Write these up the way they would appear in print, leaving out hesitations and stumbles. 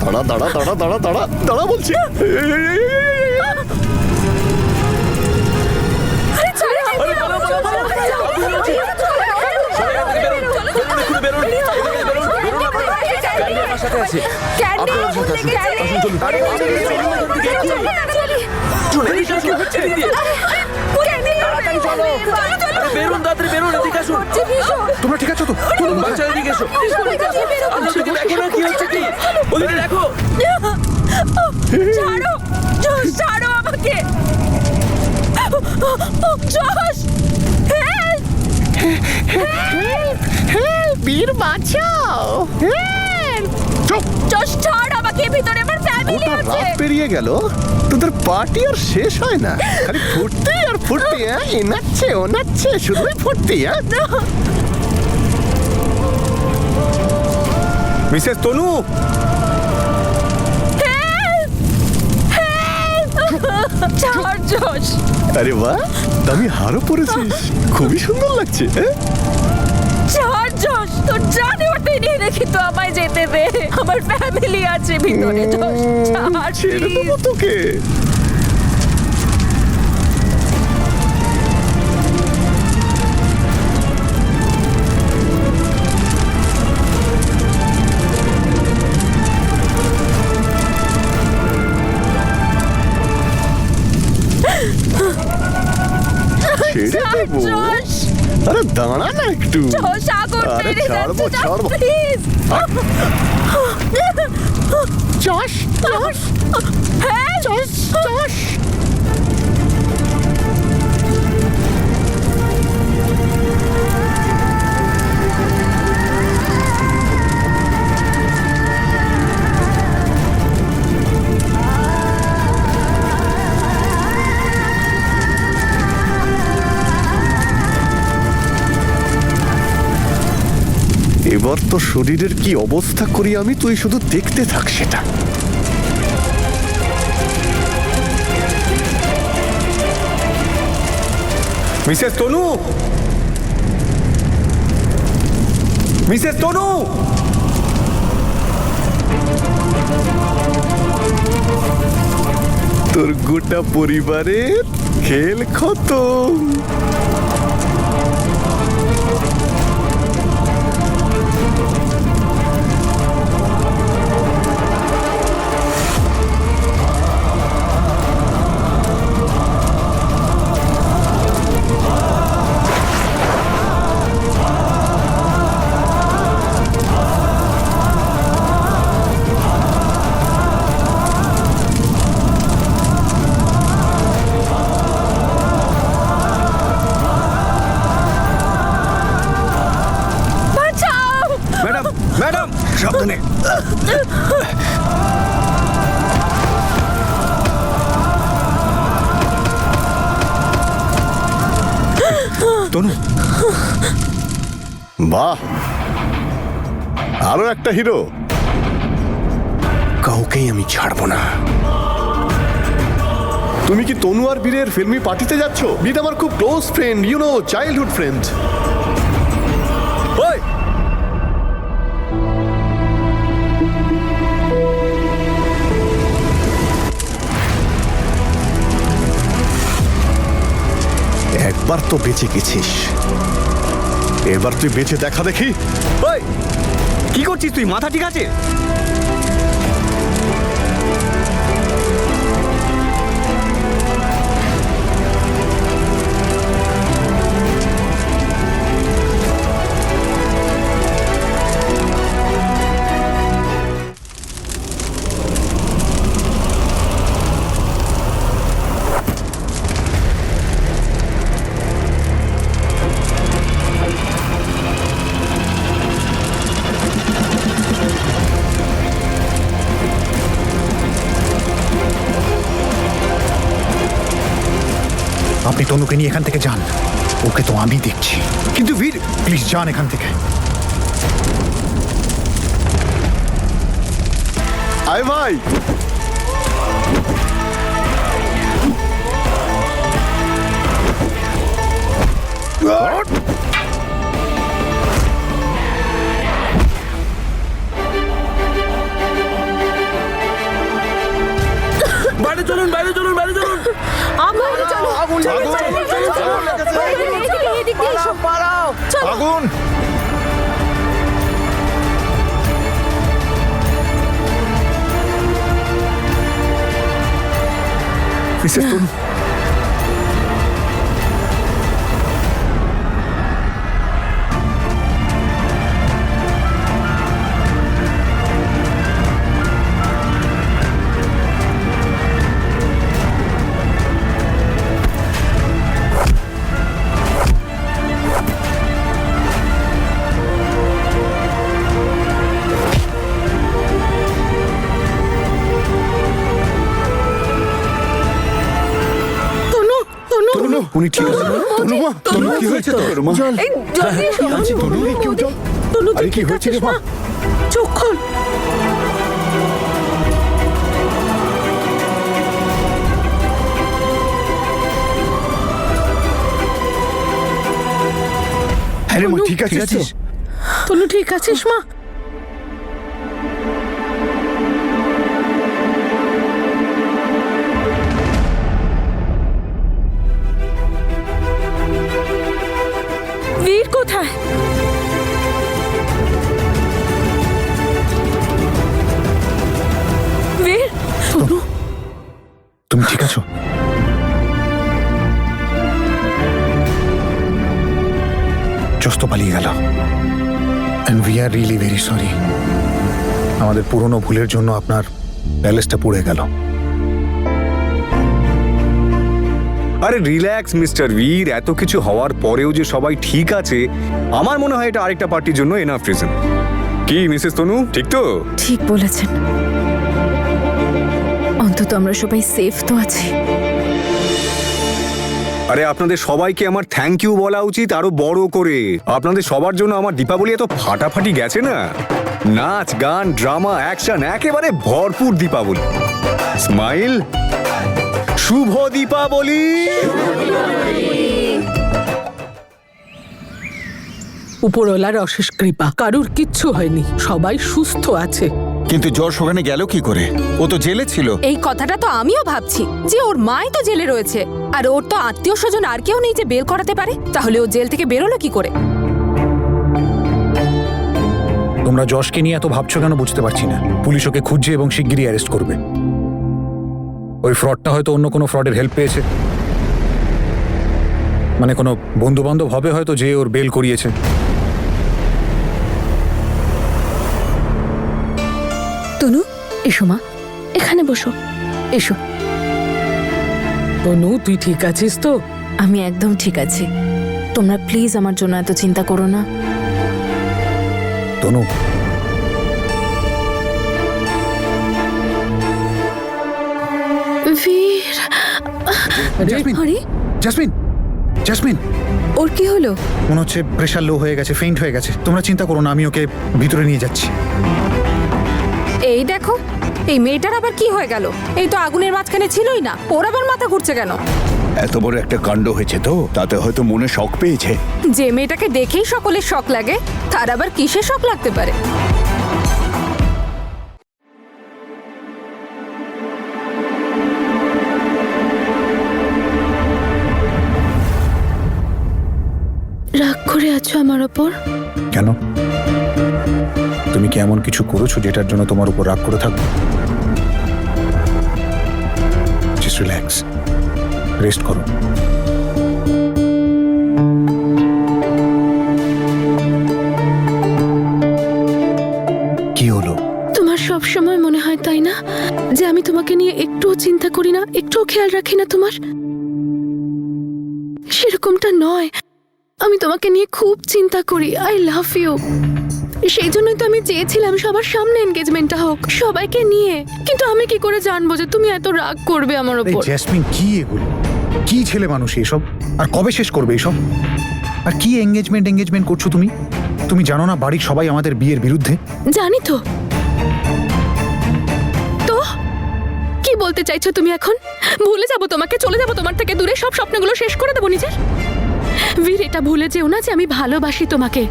দাঁড়া দাঁড়া দাঁড়া দাঁড়া দাঁড়া দাঁড়া দাঁড়া বলছি। তোমরা ঠিক আছো তো? দেখো ছাড়ো জশ, ছাড়ো আমাকে জশ। বীর বাঁচাও। জশ ছাড় আমাকে, ভিতরে আমার ফ্যামিলি গোটা আছে। রাত পেরিয়ে গেল, তোদের পার্টি আর শেষ হয় না, খালি ফুর্তি আর ফুর্তি। এ নাচছে ও নাচছে, শুধুই ফুর্তি। মিসেস তনু, ছাড় জশ। আরে বাহ, আমি হারও পরেছিস, খুবই সুন্দর লাগছে। ছাড় জশ, তোর জানে ওটাই নিয়ে রেখে তো আমায় যেতে দে, আমার ফ্যামিলি আছে ভিতরে। জশ ছাড় ছেড়ে দেবো please। তোকে। ছেড়ে ছাড় দেবো? জশ, আরে দাঁড়া না একটু। জশ আগুন আরে মেরে ছাড়বো, যাচ্ছে, ছাড়বো। প্লিজ। জশ জশ হ্যাঁ জশ জশ। এবার তো শরীরের কি অবস্থা করি আমি, তুই শুধু দেখতে থাক সেটা। মিসেস তনু, মিসেস তনু। তোর গোটা পরিবারের খেল খতম। বাঁচাও। ম্যাডাম, ম্যাডাম, সাবধানে। তনু, বাহ, আরো একটা হিরো। কাউকেই আমি ছাড়বো না। তুমি কি তনু আর বীরের ফিল্মি পার্টিতে যাচ্ছ? বীর আমার খুব close friend, you know, childhood friend. ওই একবার তো বেঁচে গেছিস, এবার তুই বেঁচে দেখা দেখি। ওই কি করছিস তুই? মাথা ঠিক আছে? আপনি তনুকে নিয়ে এখান থেকে যান, ওকে তো আমি দেখছি। কিন্তু বীর, প্লিজ যান এখান থেকে। আয় ভাই, আগুন! মিসেস তনু, তনু, উনি ঠিক আছে? তনু, কি হয়েছে তোর? এই জলদি এসো। তনু, আরে, তুই কি ঠিক হয়েছে রে আছিস মা? মা? চোখ খোল। হ্যাঁ রে মা, ঠিক আছিস তো? তনু ঠিক আছিস মা? বীর কোথায়? বীর, তনু, তুমি ঠিক আছো? জস তো পালিয়ে গেল। And we are really very sorry. আমাদের পুরনো ভুলের জন্য আপনার প্যালেসটা পুড়ে গেল। আরে রিল্যাক্স মিস্টার বীর, এত কিছু হওয়ার পরেও যে সবাই ঠিক আছে, আমার মনে হয় এটা আরেকটা পার্টির জন্য এনাফ রিজন। কি মিসেস তনু, ঠিক তো? ঠিক বলেছেন। অন্তত আমরা সবাই সেফ তো আছি। আরে আপনাদের সবাইকে আমার থ্যাংক ইউ বলা উচিত আরো বড় করে। আপনাদের সবার জন্য আমার দীপাবলি এত ফাটাফাটি গেছে না। নাচ গান ড্রামা অ্যাকশন, একেবারে ভরপুর দীপাবলি। স্মাইল। শুভ দীপাবলি। উপরওয়ালার অশেষ কৃপা, কারুর কিচ্ছু হয়নি, সবাই সুস্থ আছে। কিন্তু যশ ওখানে গেল কি করে? ও তো জেলে ছিল। এই কথাটা তো আমিও ভাবছি যে ওর মাই তো জেলে রয়েছে, আর ওর তো আত্মীয় স্বজন আর কেউ নেই যে বেল করাতে পারে। তাহলে ও জেল থেকে বেরোলো কি করে? তোমরা যশকে নিয়ে এত ভাবছো কেন বুঝতে পারছি না। পুলিশ ওকে খুঁজছে এবং শিগগিরই অ্যারেস্ট করবে। ওই ফ্রডটা হয়তো অন্য কোনো ফ্রডের হেল্প পেয়েছে, মানে কোনো বন্ধু বান্ধব হবে হয়তো যে ওর বেল করিয়েছে। তনু, এসো মা, এখানে বসো, এসো। তনু, তুই ঠিক আছিস তো? আমি একদম ঠিক আছি। তোমরা প্লিজ আমার জন্য এত চিন্তা করো না। তনু, বীর, জাসমিন, আরে জাসমিন, জাসমিন, ওর কি হলো? মনে হচ্ছে প্রেশার লো হয়ে গেছে, ফেইন্ট হয়ে গেছে। তোমরা চিন্তা করো না, আমি ওকে ভিতরে নিয়ে যাচ্ছি। এই দেখো, এই মেয়েটার আবার কি হয়ে গেল? এই তো আগুনের মাঝখানে ছিলই না, ওর আবার মাথা ঘুরছে কেন? এত বড় একটা কাণ্ড হয়েছে তো, তাতে হয়তো মনে শক পেয়েছে। যে মেয়েটাকে দেখেই সকলের শক লাগে, তার আবার কিসের শক লাগতে পারে? রাগ করে আছো আমার ওপর? কেন? তুমি কি এমন কিছু করেছো যেটার জন্য তোমার উপর রাগ করে থাকবো? জাস্ট রিল্যাক্স, রেস্ট করো। কি হলো? তোমার সব সময় মনে হয় তাই না, যে আমি তোমাকে নিয়ে একটুও চিন্তা করি না, একটুও খেয়াল রাখি না তোমার? সেরকমটা নয়, আমি তোমাকে নিয়ে খুব চিন্তা করি। I love you. সেই জন্যই তো আমি চেয়েছিলাম সবার সামনে এনগেজমেন্টটা হোক, সবাইকে নিয়ে। কিন্তু আমি কি করে জানবো যে তুমি এত রাগ করবে আমার এই ওপর? জ্যাসমিন, কি এগুলো? কি ছেলে মানুষ এসব? আর কবে শেষ করবে এসব? আর কি এঙ্গেজমেন্ট করছো তুমি? তুমি জানো না বাড়ির সবাই আমাদের বিয়ের বিরুদ্ধে? জানি তো। তো কি বলতে চাইছো তুমি এখন? ভুলে যাবো তোমাকে, চলে যাবো তোমার থেকে দূরে, সব স্বপ্নগুলো শেষ করে দেবো নিজের? বীর, এটা ভুলে যেও না যে আমি ভালোবাসি তোমাকে,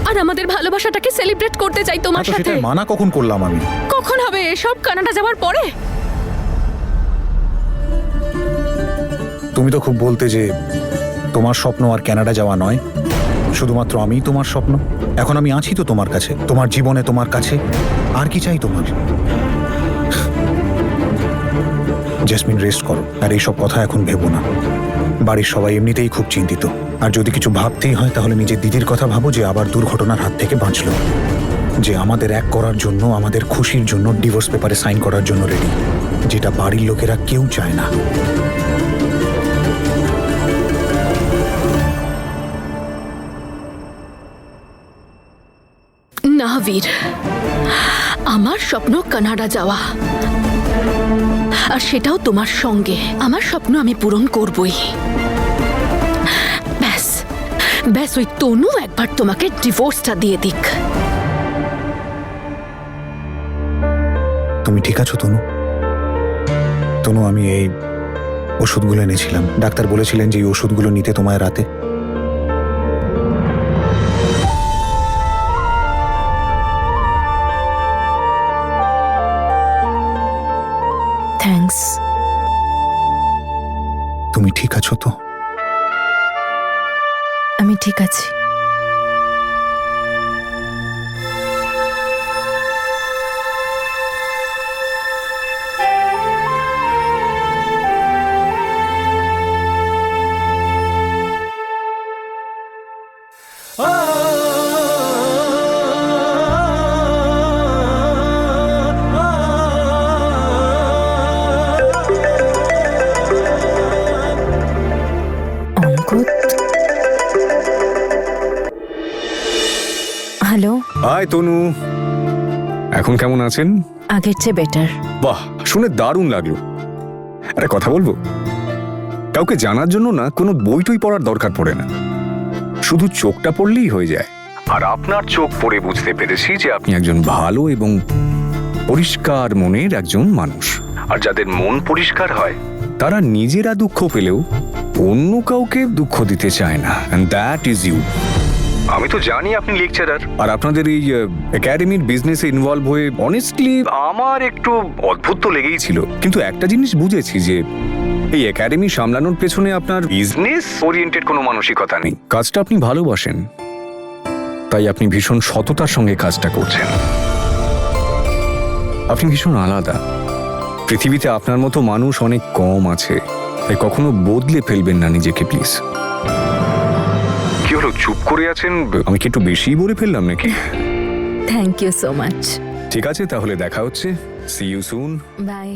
আর আমাদের ভালোবাসাটাকে সেলিব্রেট করতে চাই তোমার তো সাথে। সেটা মানা কখন করলাম আমি? কখন হবে এসব? কানাডা যাওয়ার পরে? তুমি তো খুব বলতে যে তোমার স্বপ্ন আর কানাডা যাওয়া নয়, শুধুমাত্র আমিই তোমার স্বপ্ন। এখন আমি আছি তো তোমার কাছে, তোমার জীবনে, তোমার কাছে। আর কি চাই তোমার? জেসমিন, রেস্ট করো, আর এইসব কথা এখন ভেবো না। বাড়ির সবাই এমনিতেই খুব চিন্তিত, আর যদি কিছু ভাবতেই হয় তাহলে নিজের দিদির কথা ভাবো, যে আবার দুর্ঘটনার হাত থেকে বাঁচলো, যে আমাদের এক করার জন্য, আমাদের খুশির জন্য ডিভোর্স পেপারে সাইন করার জন্য রেডি, যেটা বাড়ির লোকেরা কেউ চায় না। না বীর, আমার স্বপ্ন কানাডা যাওয়া, আর সেটাও তোমার সঙ্গে। আমার স্বপ্ন আমি পূরণ করবই। ব্যাস ব্যাস, ওই তনু একবার তোমাকে ডিভোর্সটা দিয়ে দিক। তুমি ঠিক আছো তনু? তনু, আমি এই ওষুধগুলো এনেছিলাম। ডাক্তার বলেছিলেন যে এই ওষুধগুলো নিতে তোমায় রাতে। থ্যাঙ্কস। তুমি ঠিক আছো তো? আমি ঠিক আছি। হ্যালো। হাই তনু, এখন কেমন আছেন? আগের চেয়ে বেটার। বাহ, শুনে দারুণ লাগলো। একটা কথা বলবো, কাউকে জানার জন্য না কোনো বইটই পড়ার দরকার পড়ে না, শুধু চোখটা পড়লেই হয়ে যায়। আর আপনার চোখ পড়ে বুঝতে পেরেছি যে আপনি একজন ভালো এবং পরিষ্কার মনের একজন মানুষ। আর যাদের মন পরিষ্কার হয় তারা নিজেরা দুঃখ পেলেও অন্য কাউকে দুঃখ দিতে চায় না, এন্ড দ্যাট ইজ ইউ। আমি তো জানি আপনি লেকচারার, আর আপনাদের এই একাডেমির বিজনেসে ইনভলভ হয়ে অনেস্টলি আমার একটু অদ্ভুত তো লেগেই ছিল। কিন্তু একটা জিনিস বুঝেছি যে এই একাডেমি সামলানোর পেছনে আপনার বিজনেস ওরিয়েন্টেড কোনো মানসিকতা নেই। কাজটা আপনি ভালোবাসেন, তাই আপনি ভীষণ সততার সঙ্গে কাজটা করছেন। আপনি ভীষণ আলাদা। পৃথিবীতে আপনার মতো মানুষ অনেক কম আছে, তাই কখনো বদলে ফেলবেন না নিজেকে প্লিজ। কি হলো, চুপ করে আছেন? আমি কি একটু বেশি বলে ফেললাম নাকি? Thank you so much. ঠিক আছে, তাহলে দেখা হচ্ছে। See you soon. বাই।